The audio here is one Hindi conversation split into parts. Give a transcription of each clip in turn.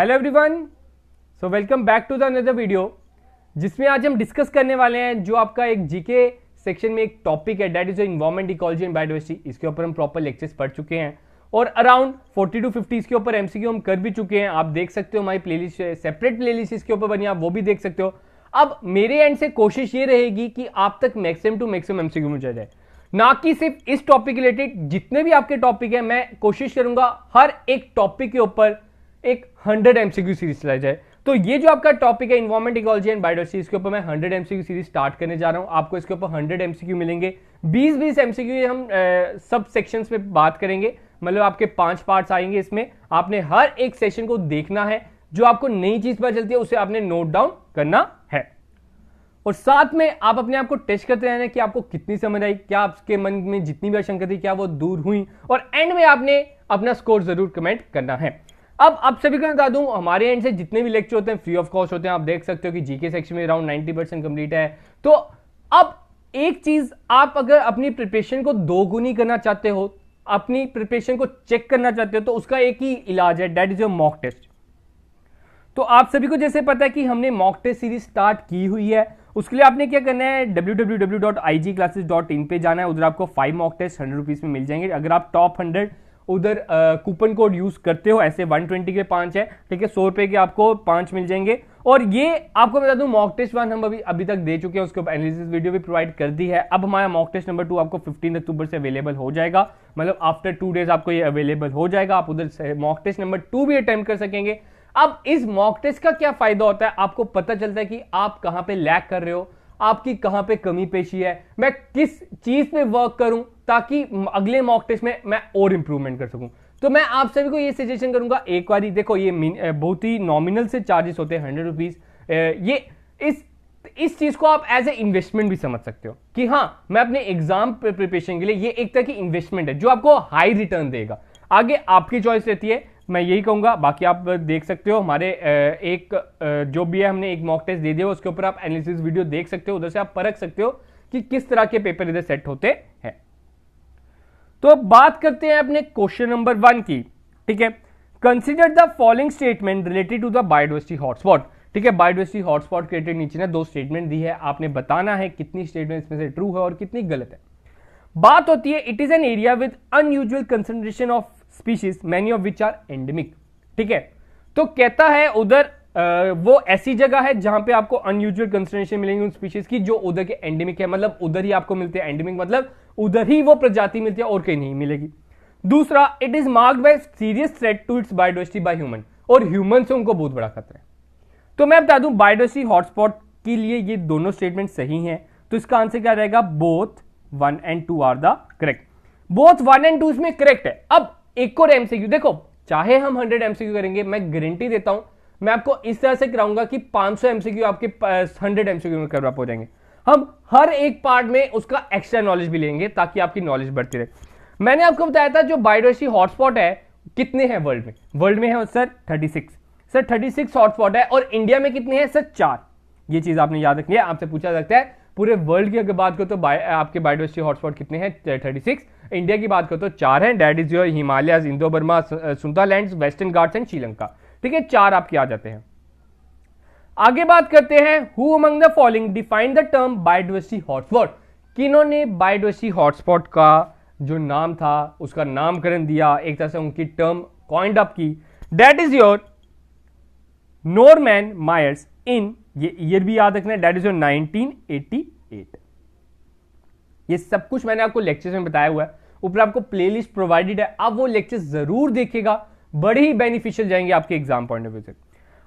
Hello everyone, so welcome back to the another video, जिसमें आज हम डिस्कस करने वाले हैं जो आपका एक जीके सेक्शन में एक टॉपिक है, that is environment, ecology and biodiversity. इसके ऊपर हम प्रॉपर लेक्चर्स पढ़ चुके हैं और अराउंड 40 to 50 इसके ऊपर एमसीक्यू हम कर भी चुके हैं। आप देख सकते हो, हमारी प्लेलिस्ट सेपरेट प्लेलिस्ट इसके ऊपर बनी, आप वो भी देख सकते हो। अब मेरे एंड से कोशिश ये रहेगी कि आप तक मैक्सिमम टू मैक्सिमम एमसीक्यू पहुंचा जाए, ना कि सिर्फ इस टॉपिक रिलेटेड। जितने भी आपके टॉपिक है मैं कोशिश करूंगा हर एक टॉपिक के ऊपर एक 100 एमसीक्यू सीरीज चलाई जाए। तो ये जो आपका टॉपिक है इन्वायरमेंट, इकोलॉजी एंड बायोडाइवर्सिटी, इसके ऊपर मैं 100 एमसीक्यू सीरीज स्टार्ट करने जा रहा हूं। आपको इसके ऊपर 100 एमसीक्यू मिलेंगे, 20-20 एमसीक्यू हम सब सेक्शंस में बात करेंगे, मतलब आपके 5 पार्ट्स आएंगे इसमें। आपने हर एक सेशन को देखना है, जो आपको नई चीज पता चलती है उसे आपने नोट डाउन करना है, और साथ में आप अपने आप को टेस्ट करते रहना कि आपको कितनी समझ आई, क्या आपके मन में जितनी भी आशंका थी क्या वो दूर हुई, और एंड में आपने अपना स्कोर जरूर कमेंट करना है। अब आप सभी को बता दूं, हमारे एंड से जितने भी लेक्चर होते हैं फ्री ऑफ कॉस्ट होते हैं। आप देख सकते हो कि जीके सेक्शन में अराउंड 90% कंप्लीट है। तो अब एक चीज, आप अगर अपनी प्रिपरेशन को दोगुनी करना चाहते हो, अपनी प्रिपरेशन को चेक करना चाहते हो, तो उसका एक ही इलाज है, that is your mock test. तो आप सभी को जैसे पता है कि हमने मॉक टेस्ट सीरीज स्टार्ट की हुई है। उसके लिए आपने क्या करना है, www.igclasses.in पे जाना है। उधर आपको 5 मॉक टेस्ट 100 रुपीज में मिल जाएंगे। अगर आप टॉप 100 उधर कूपन कोड यूज करते हो, ऐसे 120 के 5 है, ठीक है, 100 रुपए के आपको 5 मिल जाएंगे। और ये आपको बता दूं, मॉक टेस्ट 1 हम अभी तक दे चुके हैं, उसके ऊपर एनालिसिस वीडियो भी प्रोवाइड कर दी है। अब हमारा मॉक टेस्ट नंबर 2 आपको 15 अक्टूबर से अवेलेबल हो जाएगा, मतलब आफ्टर 2 डेज आपको ये अवेलेबल हो जाएगा। आप उधर मॉक टेस्ट नंबर 2 भी अटेम्प्ट कर सकेंगे। अब इस मॉक टेस्ट का क्या फायदा होता है, आपको पता चलता है कि आप कहां पे लैग कर रहे हो, आपकी कहां पे कमी पेशी है, मैं किस चीज पे वर्क करूं ताकि अगले मॉक टेस्ट में मैं और इंप्रूवमेंट कर सकूं। तो मैं आप सभी को ये सजेशन करूंगा, एक बार देखो, ये बहुत ही नॉमिनल से चार्जेस होते हैं 100 रुपीज। ये इस चीज को आप एज ए इन्वेस्टमेंट भी समझ सकते हो कि हाँ, मैं अपने एग्जाम प्रिपरेशन के लिए, ये एक तरह की इन्वेस्टमेंट है जो आपको हाई रिटर्न देगा। आगे आपकी चॉइस रहती है, मैं यही कहूंगा। बाकी आप देख सकते हो हमारे एक जो भी है, हमने एक मॉक टेस्ट दे दिया, उसके ऊपर आप एनालिसिस वीडियो देख सकते हो, उधर से आप परख सकते हो कि किस तरह के पेपर इधर सेट होते हैं। तो अब बात करते हैं अपने क्वेश्चन नंबर 1 की, ठीक है। Consider the following statement related to the biodiversity hotspot, ठीक है। बायोडाइवर्सिटी हॉटस्पॉट के रिलेटेड नीचे ना 2 स्टेटमेंट दी है, आपने बताना है कितनी स्टेटमेंट इसमें से ट्रू है और कितनी गलत है। बात होती है, it is an area with unusual concentration of species many of which are endemic, ठीक है। तो कहता है उधर वो ऐसी जगह है जहां पे आपको अनयूजुअल कंसंट्रेशन मिलेंगे उन स्पीशीज की जो उधर के एंडेमिक है, मतलब उधर ही आपको मिलते हैं। एंडेमिक मतलब उधर ही वो प्रजाति मिलती है और कहीं नहीं मिलेगी। दूसरा, it is marked by serious threat to its biodiversity by human, और ह्यूमन से उनको बहुत बड़ा खतरा है। तो मैं बता दूं, बायोडाइवर्सिटी हॉटस्पॉट के लिए ये दोनों स्टेटमेंट सही हैं। तो इसका आंसर क्या रहेगा, both 1 and 2 are the correct. Both 1 and 2 इसमें करेक्ट है। अब एक और एमसीक्यू देखो, चाहे हम 100 एमसीक्यू करेंगे, मैं गारंटी देता हूं, मैं आपको इस तरह से कराऊंगा कि 500 एमसीक्यू आपके 100 एमसीक्यू में कवर अप हो जाएंगे। हम हर एक पार्ट में उसका एक्स्ट्रा नॉलेज भी लेंगे ताकि आपकी नॉलेज बढ़ती रहे। मैंने आपको बताया था जो बायोडाइवर्सिटी हॉटस्पॉट है कितने हैं वर्ल्ड में है सर 36, सर 36 हॉटस्पॉट है, और इंडिया में कितने हैं सर 4। ये चीज आपने याद रखनी है, आपसे पूछा सकता है पूरे वर्ल्ड की अगर बात करो तो आपके बायोडाइवर्सिटी हॉटस्पॉट कितने हैं 36। इंडिया की बात करो तो 4 हैं, that is your Himalayas, Indo Burma, Sundalands, western Ghats and Sri Lanka, ठीक है। 4 आपके आ जाते हैं। आगे बात करते हैं, who among the following define the term biodiversity hotspot. किन्होंने बायोडाइवर्सिटी हॉटस्पॉट का जो नाम था उसका नामकरण दिया, एक तरह से उनकी टर्म कॉइंड अप की, that is your Norman Myers in, ये ईयर भी याद रखना है, दैट इज योर 1988। ये सब कुछ मैंने आपको लेक्चर्स में बताया हुआ है, ऊपर आपको प्लेलिस्ट प्रोवाइडेड है, आप वो लेक्चर्स जरूर देखिएगा, बड़े ही बेनिफिशियल जाएंगे आपके एग्जाम पॉइंट ऑफ व्यू से।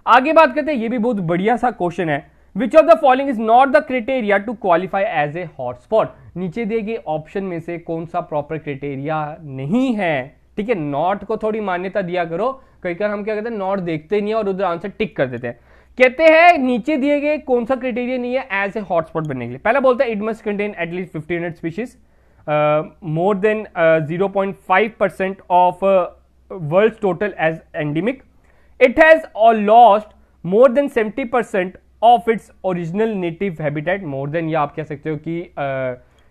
आगे बात करते हैं, ये भी बहुत बढ़िया सा क्वेश्चन है, which of the following is not the criteria to qualify as a hotspot. नीचे दिए गए ऑप्शन में से कौन सा प्रॉपर क्राइटेरिया नहीं है, ठीक है। नॉट को थोड़ी मान्यता दिया करो, कई बार हम क्या कहते हैं नॉट देखते नहीं है और उधर आंसर टिक कर देते हैं। कहते हैं नीचे दिए गए कौन सा क्राइटेरिया नहीं है एज ए हॉटस्पॉट बनने के लिए। पहला बोलता है it must contain at least 1500 species, more than 0.5% of world total as endemic, it has lost more than 70% of its original native habitat, more than, या आप कह सकते हो कि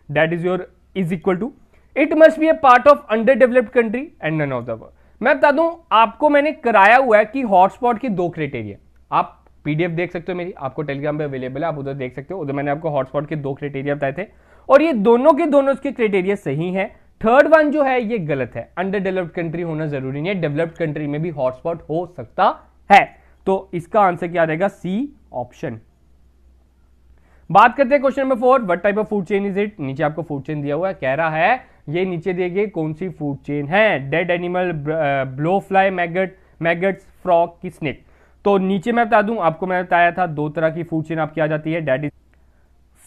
that is your is equal to, it must be a part of underdeveloped country and none of the above. मैं बता दूं आपको, मैंने कराया हुआ है कि हॉटस्पॉट के 2 क्राइटेरिया, आप पीडीएफ देख सकते हो, मेरी आपको टेलीग्राम पे अवेलेबल है, आप उधर देख सकते हो। उधर मैंने आपको हॉटस्पॉट के 2 क्राइटेरिया बताए थे और ये दोनों के दोनों इसके क्राइटेरिया सही है। थर्ड वन जो है ये गलत है, अंडर डेवलप्ड कंट्री होना जरूरी नहीं है, डेवलप्ड कंट्री में भी हॉटस्पॉट हो सकता है। तो इसका आंसर क्या रहेगा? C option. बात करते हैं question number 4, what type of food chain is it. नीचे आपको फूड चेन दिया हुआ है, कह रहा है ये नीचे दिए गए कौन सी फूड चेन है? Dead animal, blow fly, maggots, frog की स्नेक। तो नीचे मैं बता दूं आपको, मैं बताया था 2 तरह की फूड चेन आपकी आ जाती है। That is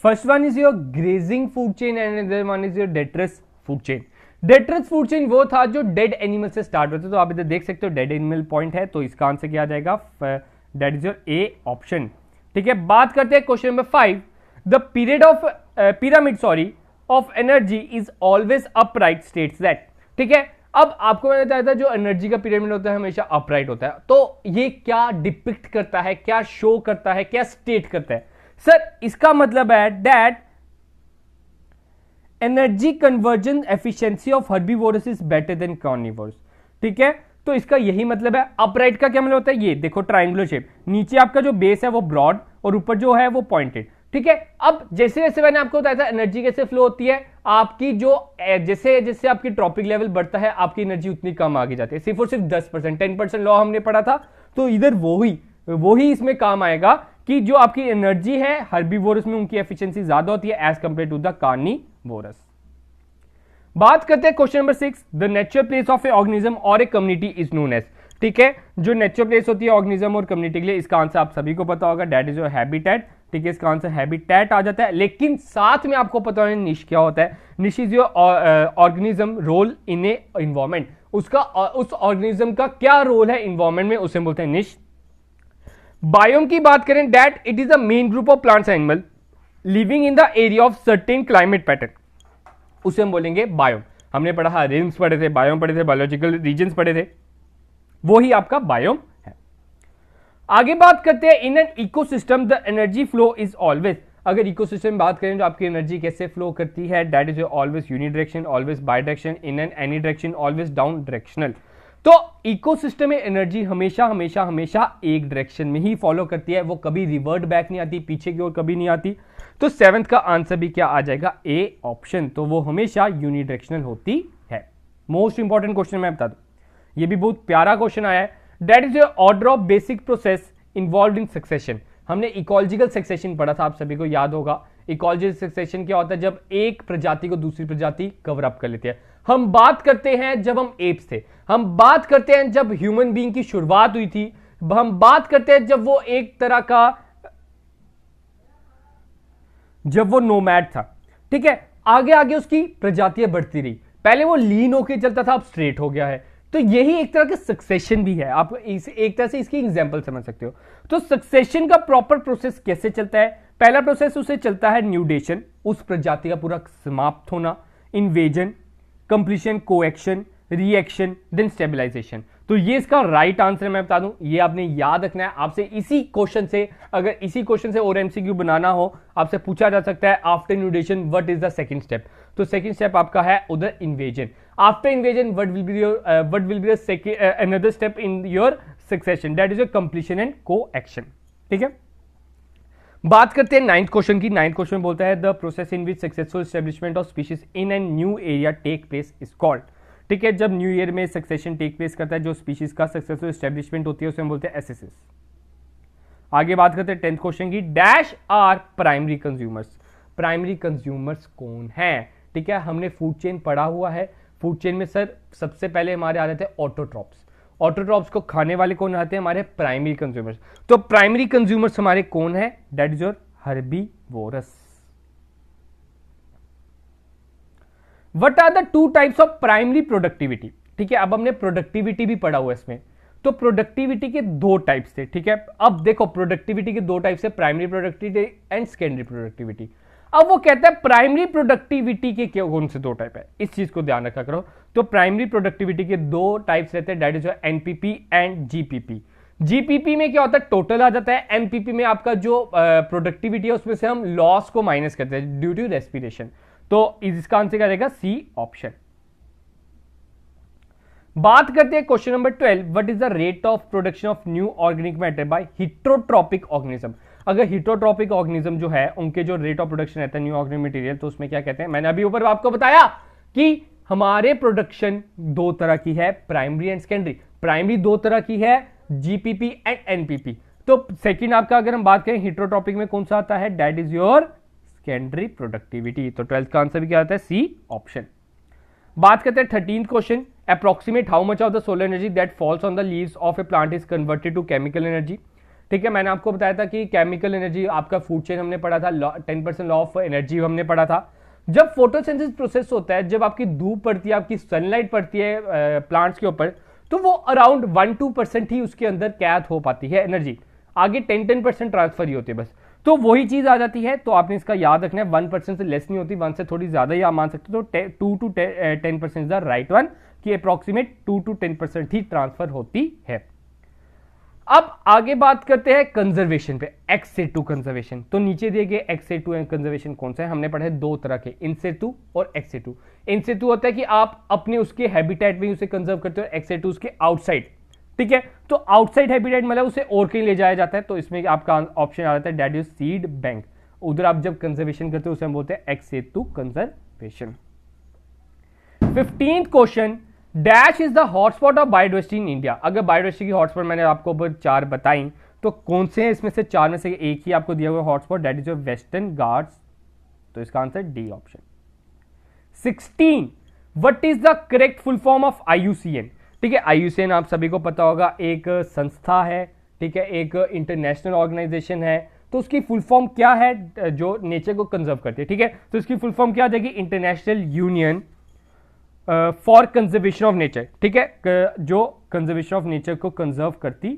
first one is your grazing food chain and other one is your detritus food chain. Detritus food chain वो था जो डेड एनिमल से स्टार्ट होता है, तो आप इधर देख सकते हो डेड एनिमल पॉइंट है, तो इसका आंसर क्या आ जाएगा? That is your A option. ठीक है, बात करते हैं question number 5, the period of pyramid of energy is always upright states that. ठीक है, अब आपको मैंने बताया था जो एनर्जी का पिरामिड होता है हमेशा अपराइट होता है, तो ये क्या डिपिक्ट करता है, क्या शो करता है, क्या स्टेट करता है? सर इसका मतलब है that energy conversion efficiency of herbivorous is better than carnivorous. ठीक है, तो इसका यही मतलब है। अपराइट का क्या मतलब होता है? ये देखो ट्राइंगुलर शेप, नीचे आपका जो बेस है वो ब्रॉड और ऊपर जो है वो पॉइंटेड। ठीक है, अब जैसे जैसे मैंने आपको बताया था एनर्जी कैसे फ्लो होती है, आपकी जो जैसे जैसे आपकी ट्रॉपिक लेवल बढ़ता है आपकी एनर्जी उतनी कम आगे जाती है, सिर्फ और सिर्फ 10%, 10% लॉ हमने पढ़ा था। तो इधर वही इसमें काम आएगा कि जो आपकी एनर्जी है हर्बीवोरस में उनकी एफिशिएंसी ज्यादा होती है as compared to the carnivorous. बात करते हैं question number 6, the natural place of a organism और a community is known as. ठीक है, जो नेचुरल प्लेस होती है ऑर्गेनिज्म और कम्युनिटी के लिए, इसका आंसर आप सभी को पता होगा, दैट इज योर हैबिटेट। ठीक है, इसका आंसर हैबिटेट आ जाता है, लेकिन साथ में आपको पता है निश क्या होता है। Niche is your organism role in a environment, उसका उस ऑर्गेनिज्म का क्या रोल है इन्वायरमेंट में, उसे बोलते हैं निश। बायोम की बात करें, that it is the main group of plants animal living in the area of certain climate pattern, उसे हम बोलेंगे बायोम। हमने पढ़ा रिम्स पढ़े थे, बायोम पढ़े थे, बायोलॉजिकल रीजन्स पढ़े थे, वो ही आपका बायोम है। आगे बात करते हैं, in an ecosystem the energy flow is always. अगर इकोसिस्टम में बात करें तो आपकी एनर्जी कैसे फ्लो करती है, that is always unidirection, always bi direction, in an any direction, always down directional. तो इकोसिस्टम में एनर्जी हमेशा हमेशा हमेशा एक डायरेक्शन में ही फॉलो करती है, वो कभी रिवर्ट बैक नहीं आती, पीछे की ओर कभी नहीं आती। तो 7th का आंसर भी क्या आ जाएगा? A option. तो वो हमेशा यूनिडायरेक्शनल होती है। मोस्ट इंपॉर्टेंट क्वेश्चन मैं बता दूं, ये भी बहुत प्यारा क्वेश्चन आया है, that is order of basic process involve in succession. हमने इकोलॉजिकल सक्सेशन पढ़ा था, आप सभी को याद होगा। इकोलॉजिकल सक्सेशन क्या होता है? जब एक प्रजाति को दूसरी प्रजाति कवर अप कर लेती है। हम बात करते हैं जब हम एप्स थे, हम बात करते हैं जब ह्यूमन बीइंग की शुरुआत हुई थी, हम बात करते हैं जब वो एक तरह का जब वो नोमैड था। ठीक है, आगे आगे उसकी प्रजातियां बढ़ती रही, पहले वो लीन होकर चलता था, अब स्ट्रेट हो गया है। तो यही एक तरह का सक्सेशन भी है, आप एक तरह से इसकी एग्जांपल समझ सकते हो। तो सक्सेशन का प्रॉपर प्रोसेस कैसे चलता है? पहला प्रोसेस उसे चलता है न्यूडेशन, उस प्रजाति का पूरा समाप्त होना, invasion, completion, coaction, reaction, then stabilization. तो ये इसका राइट आंसर मैं बता दूं, ये आपने याद रखना है। आपसे इसी क्वेश्चन से, अगर इसी क्वेश्चन से और एमसीक्यू बनाना हो, आपसे पूछा जा सकता है after nudation what is the second step. तो सेकंड स्टेप आपका है उधर invasion. After invasion what will be the another step in your succession, that is your completion and coaction. ठीक है, बात करते हैं 9th क्वेश्चन की। 9th क्वेश्चन बोलता है the process in which successful establishment of species in an new area take place is called. ठीक है, जब न्यू ईयर में सक्सेशन टेक प्लेस करता है, जो स्पीशीज का सक्सेसफुल एस्टेब्लिशमेंट होती है, उसे हम बोलते हैं एसेसिस। आगे बात करते हैं 10th क्वेश्चन की, dash are primary consumers. Primary consumers कौन है? ठीक है, हमने फूड चेन पढ़ा हुआ है। फूड चेन में सर सबसे पहले हमारे आ जाते हैं ऑटोट्रॉप्स। ऑटोट्रॉप्स को खाने वाले कौन आते हैं? हमारे प्राइमरी कंज्यूमर्स। तो प्राइमरी कंज्यूमर्स हमारे कौन है? That is your herbivorous. What are the 2 types of primary productivity? ठीक है, अब हमने प्रोडक्टिविटी भी पढ़ा हुआ है इसमें। तो प्रोडक्टिविटी के 2 टाइप्स थे। ठीक है, अब देखो प्रोडक्टिविटी के 2 टाइप्स है, primary productivity and secondary productivity. अब वो कहता है प्राइमरी प्रोडक्टिविटी के कौन से 2 टाइप है, इस चीज को ध्यान रखा करो। तो प्राइमरी प्रोडक्टिविटी के 2 टाइप्स रहते हैं, that is NPP and GPP. GPP में क्या होता है? टोटल आ जाता है। एनपीपी में आपका जो प्रोडक्टिविटी है उसमें से हम लॉस को माइनस करते हैं ड्यू टू रेस्पिरेशन। तो इसका आंसर क्या रहेगा? C option. बात करते हैं question number 12, what is the rate of production of new organic matter by heterotrophic organism. अगर हिट्रोट्रॉपिक ऑर्गेनिज्म जो है उनके जो रेट ऑफ प्रोडक्शन रहता है न्यू ऑर्गेनिक मटेरियल, तो उसमें क्या कहते हैं, मैंने अभी ऊपर आपको बताया कि हमारे प्रोडक्शन दो तरह की है, प्राइमरी एंड सेकेंडरी। प्राइमरी दो तरह की है, जीपीपी एंड एनपीपी। तो सेकंड आपका अगर हम बात करें हिट्रोट्रॉपिक में कौन सा आता है, that is your secondary productivity. तो 12th का आंसर भी क्या आता है, सी ऑप्शन। बात करते हैं 13th question, approximate how much of the solar energy that falls on the leaves of a plant is converted to chemical energy. ठीक है, मैंने आपको बताया था कि केमिकल एनर्जी आपका फूड चेन हमने पढ़ा था, 10% लॉ ऑफ एनर्जी हमने पढ़ा था। जब फोटोसिंथेसिस प्रोसेस होता है, जब आपकी धूप पड़ती है, आपकी सनलाइट पड़ती है प्लांट्स के ऊपर, तो वो अराउंड 1-2% ही उसके अंदर कैद हो पाती है एनर्जी, आगे 10% ट्रांसफर ही होती है बस। तो वही चीज आ जाती है, तो आपने इसका याद रखना है, 1% से लेस नहीं होती, 1 से थोड़ी ज्यादा ही आप मान सकते हो। तो 2 to 10% is the right one, कि अप्रोक्सीमेट 2 to 10% ही ट्रांसफर होती है। अब आगे बात करते हैं कंजर्वेशन पे, एक्स सेटू कंजर्वेशन। तो नीचे दिए गए एक्स सेटू कंजर्वेशन कौन सा है, हमने पढ़ा है दो तरह के, इन सेटू और एक्स सेटू। इन सेटू होता है कि आप अपने उसके हैबिटेट में उसे कंजर्व करते हो, एक्स सेटू उसके आउटसाइड। ठीक है, तो आउटसाइड हैबिटेट मतलब उसे और कहीं ले जाया जाता है, तो इसमें आपका ऑप्शन आ जाता है दैट इज सीड बैंक। उधर आप जब कंजर्वेशन करते हो उसे हम बोलते हैं ex situ conservation. 15th question, dash is the hotspot of biodiversity in India. अगर बायोडाइवर्सिटी की हॉटस्पॉट मैंने आपको 4 बताई, तो कौन से हैं इसमें से 4 में से एक ही आपको दिया हुआ hotspot, that is your western Ghats. तो इसका answer D option. 16, what is the correct full form of IUCN। ठीक है, IUCN आप सभी को पता होगा, एक संस्था है, ठीक है, एक इंटरनेशनल ऑर्गेनाइजेशन है। तो उसकी फुल फॉर्म क्या है जो नेचर को कंजर्व करती है। ठीक है, तो इसकी फुल फॉर्म क्या आ जाएगी, international union for conservation of nature. ठीक है, जो कंजर्वेशन ऑफ नेचर को कंजर्व करती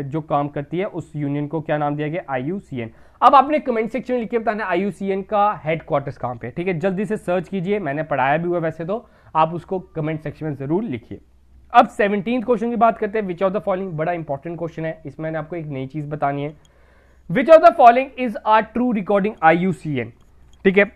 जो काम करती है, उस यूनियन को क्या नाम दिया गया, IUCN। अब आपने कमेंट सेक्शन में लिख के बताना IUCN का हेडक्वार्टर्स कहां पे है। ठीक है, जल्दी से सर्च कीजिए, मैंने पढ़ाया भी हुआ वैसे, तो आप उसको कमेंट सेक्शन में जरूर लिखिए। अब 17th क्वेश्चन की बात करते हैं, विच ऑफ द फॉलोइंग, बड़ा इंपॉर्टेंट क्वेश्चन है, इसमें मैंने आपको एक नई चीज बतानी है। Which of the following is are true regarding IUCN। ठीक है,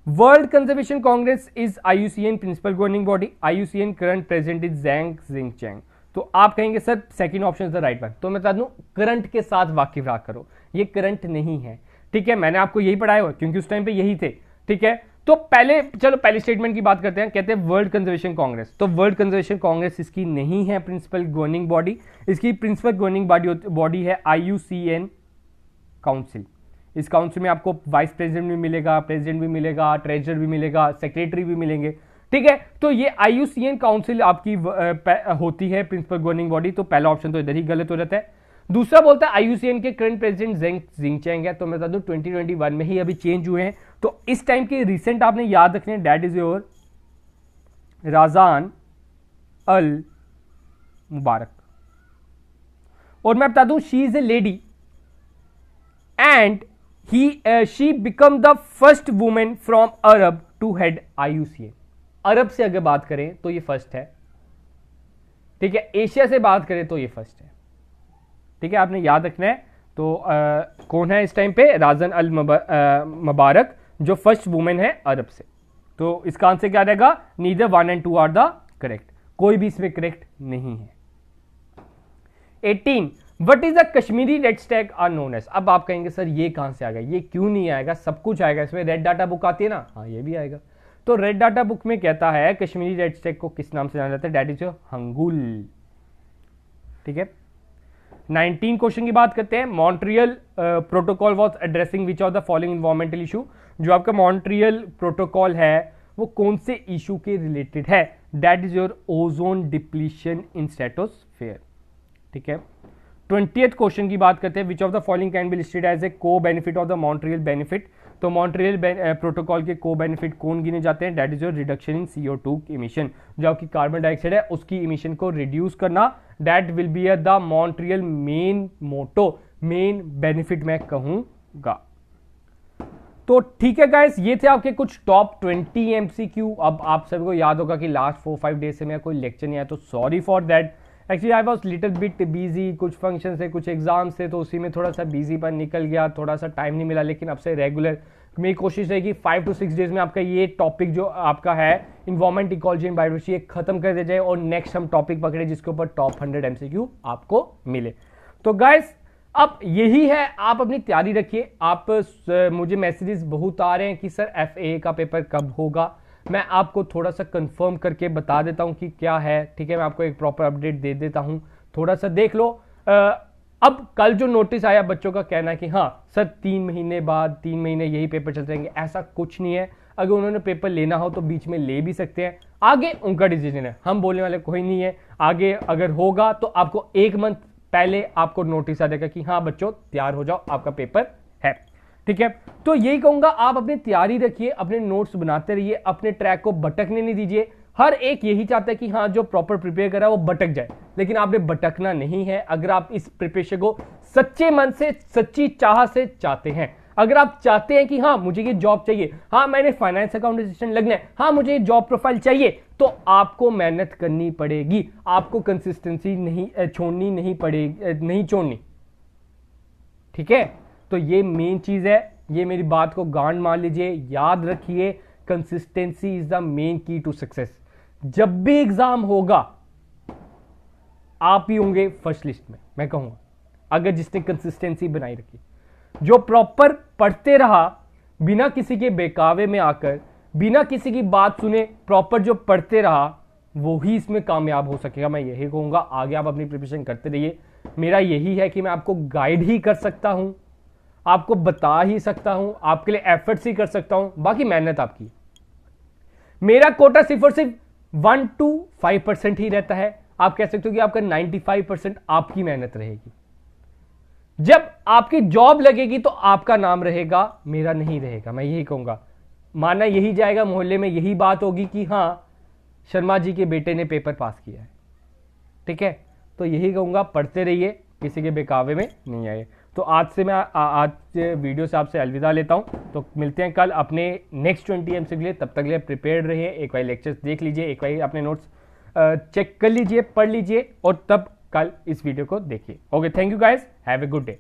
world conservation congress is IUCN principal governing body, IUCN current president is Zhang Xinsheng. तो आप कहेंगे sir second option is the right one. तो मैं बता दूं, करंट के साथ वाकिफ रहा करो, ये करंट नहीं है। ठीक है, मैंने आपको यही पढ़ाया हुआ क्योंकि उस टाइम पे यही थे। ठीक है, तो पहले स्टेटमेंट की बात करते हैं, कहते हैं वर्ल्ड कंजर्वेशन कांग्रेस। तो वर्ल्ड कंजर्वेशन कांग्रेस इसकी नहीं है प्रिंसिपल गवर्निंग बॉडी, इसकी प्रिंसिपल गवर्निंग बॉडी है IUCN काउंसिल। इस काउंसिल में आपको वाइस प्रेसिडेंट भी मिलेगा, प्रेसिडेंट भी मिलेगा, ट्रेजरर भी मिलेगा, सेक्रेटरी भी मिलेंगे। ठीक है, तो ये IUCN काउंसिल आपकी होती है प्रिंसिपल गवर्निंग बॉडी। तो पहला ऑप्शन तो इधर ही गलत हो जाता है। दूसरा बोलता है IUCN के करंट प्रेसिडेंट ज़ैंग ज़िंगचैंग है। तो मैं बता दूं 2021 में ही अभी चेंज हुए हैं। तो इस टाइम के रिसेंट आपने याद रखने, दैट इज योर राजान अल मुबारक। और मैं बता दूं she is a lady and she become the first women from Arab to head IUCN। Arab से अगर बात करें तो ये फर्स्ट है। ठीक है, एशिया से बात करें तो ये फर्स्ट है। ठीक है, आपने याद रखना है। तो कौन है इस टाइम पे, राजन अल मुबारक, जो फर्स्ट वुमेन है अरब से। तो इसका आंसर क्या रहेगा, neither 1 and 2 are the correct, कोई भी इसमें करेक्ट नहीं है। 18, what is the Kashmiri red stag are known as. अब आप कहेंगे सर ये कहां से आ गया, ये क्यों नहीं आएगा, सब कुछ आएगा इसमें, रेड डाटा बुक आती है ना, हाँ ये भी आएगा। तो रेड डाटा बुक में कहता है कश्मीरी रेड स्टैग को किस नाम से जाना जाता है, दैट इज हंगुल। ठीक है, 19 क्वेश्चन की बात करते हैं, Montreal protocol was addressing which of the following environmental issue. जो आपका मॉन्ट्रियल प्रोटोकॉल है वो कौन से इशू के रिलेटेड है, that is your ozone depletion in stratosphere. ठीक है, 20th क्वेश्चन की बात करते हैं, which of the following can be listed as a co benefit of the Montreal benefit. तो मॉन्ट्रियल प्रोटोकॉल के को बेनिफिट कौन गिने जाते हैं, that is your reduction in CO2 emission. जो आपकी कार्बन डाइऑक्साइड है उसकी इमिशन को रिड्यूस करना, that will be the Montreal main motto, main benefit मैं कहूंगा। तो ठीक है गाइस, ये थे आपके कुछ टॉप 20 MCQ। अब आप सभी को याद होगा कि लास्ट 4-5 डेज से मेरा कोई लेक्चर नहीं आया, तो sorry for that. Actually I was little bit busy, कुछ फंक्शन से, कुछ एग्जाम से, तो उसी में थोड़ा सा बिजी पर निकल गया, थोड़ा सा टाइम नहीं मिला। लेकिन अब से रेगुलर मेरी कोशिश रहेगी 5 to 6 डेज में आपका ये टॉपिक जो आपका है इन्वायरमेंट, इकोलॉजी एंड बायोडायवर्सिटी खत्म कर दिया जाए और नेक्स्ट हम टॉपिक पकड़े जिसके ऊपर टॉप 100 MCQ आपको मिले। तो गाइस अब यही है, आप अपनी तैयारी रखिए। आप मुझे मैसेजेस बहुत आ रहे हैं कि सर FA का पेपर कब होगा, मैं आपको थोड़ा सा कंफर्म करके बता देता हूं कि क्या है, ठीक है। मैं आपको एक प्रॉपर अपडेट दे देता हूं, थोड़ा सा देख लो। अब कल जो नोटिस आया, बच्चों का कहना है कि हाँ सर 3 महीने बाद 3 महीने यही पेपर चल जाएंगे, ऐसा कुछ नहीं है। अगर उन्होंने पेपर लेना हो तो बीच में ले भी सकते हैं, आगे उनका डिसीजन है, हम बोलने वाले कोई नहीं है। आगे अगर होगा तो आपको 1 मंथ पहले आपको नोटिस आ जाएगा कि हाँ बच्चों तैयार हो जाओ, आपका पेपर है, ठीक है। तो यही कहूंगा, आप अपनी तैयारी रखिए, अपने नोट्स बनाते रहिए, अपने ट्रैक को भटकने नहीं दीजिए। हर एक यही चाहता है कि हाँ जो प्रॉपर प्रिपेयर करा वो भटक जाए, लेकिन आपने भटकना नहीं है। अगर आप इस प्रिपरेशन को सच्चे मन से, सच्ची चाह से चाहते हैं, अगर आप चाहते हैं कि हाँ मुझे ये जॉब चाहिए, हाँ मैंने फाइनेंस अकाउंट असिस्टेंट लगना है, हाँ मुझे ये जॉब प्रोफाइल चाहिए, तो आपको मेहनत करनी पड़ेगी, आपको कंसिस्टेंसी नहीं छोड़नी नहीं पड़ेगी, नहीं छोड़नी, ठीक है। तो ये मेन चीज है, ये मेरी बात को गांड मान लीजिए, याद रखिए, कंसिस्टेंसी इज द मेन की टू सक्सेस। जब भी एग्जाम होगा आप ही होंगे फर्स्ट लिस्ट में, मैं कहूंगा, अगर जिसने कंसिस्टेंसी बनाई रखी, जो प्रॉपर पढ़ते रहा बिना किसी के बेकावे में आकर, बिना किसी की बात सुने प्रॉपर जो पढ़ते रहा, वो ही इसमें कामयाब हो सकेगा। मैं यही कहूंगा, आगे आप अपनी प्रिपरेशन करते रहिए। मेरा यही है कि मैं आपको गाइड ही कर सकता हूं, आपको बता ही सकता हूं, आपके लिए एफर्ट्स ही कर सकता हूं, बाकी मेहनत आपकी। मेरा कोटा सिर्फ और सिर्फ 1 to 5% ही रहता है। आप कह सकते हो कि आपका 95% आपकी मेहनत रहेगी। जब आपकी जॉब लगेगी तो आपका नाम रहेगा, मेरा नहीं रहेगा। मैं यही कहूंगा, माना यही जाएगा, मोहल्ले में यही बात होगी कि हाँ शर्मा जी के बेटे ने पेपर पास किया है, ठीक है। तो यही कहूंगा, पढ़ते रहिए, किसी के बेकावे में नहीं आए। तो आज से मैं आज वीडियो से आपसे अलविदा लेता हूं। तो मिलते हैं कल अपने नेक्स्ट 20 MCQ के लिए। तब तक लिए प्रिपेयर्ड रहिए, एक बार लेक्चर्स देख लीजिए, एक बार अपने नोट्स चेक कर लीजिए, पढ़ लीजिए और तब कल इस वीडियो को देखिए। Okay, thank you guys, have a good day.